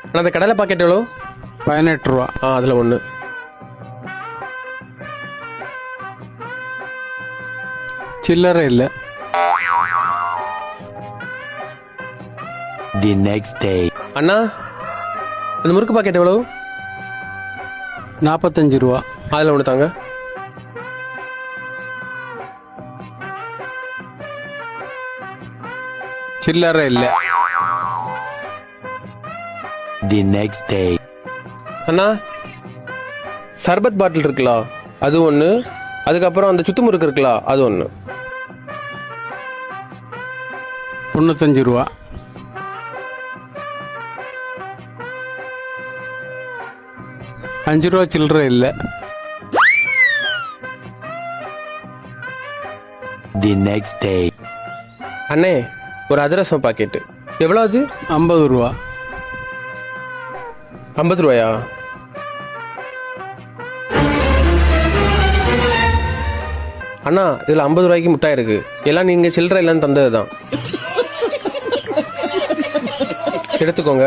அண்ணா அந்த கடலை பாக்கெட் எவ்வளோ? 18 ரூபா. அதில் ஒன்று. சில்லறை இல்லை. The next day. அண்ணா அந்த முறுக்கு பாக்கெட் எவ்வளோ? 45 ரூபா. அதில் ஒன்று தாங்க. சில்லறை இல்லை. The next day. அண்ணா சர்பத் பாட்டில் இருக்குல்ல அது ஒன்று, அதுக்கப்புறம் அந்த சுத்து முறுக்கு இருக்குல்ல அது ஒன்று. 95 ரூபா. ₹5 சில்லறை இல்லை. The next day. அண்ணே ஒரு அதிரசம் பாக்கெட்டு எவ்வளோ அது? 50 ரூபா. 50 ரூபாயா? அண்ணா இதில் 50 ரூபாய்க்கு முட்டாய் இருக்கு. எல்லாம் நீங்கள் சில்லறை இல்லைன்னு தந்தது தான். எடுத்துக்கோங்க.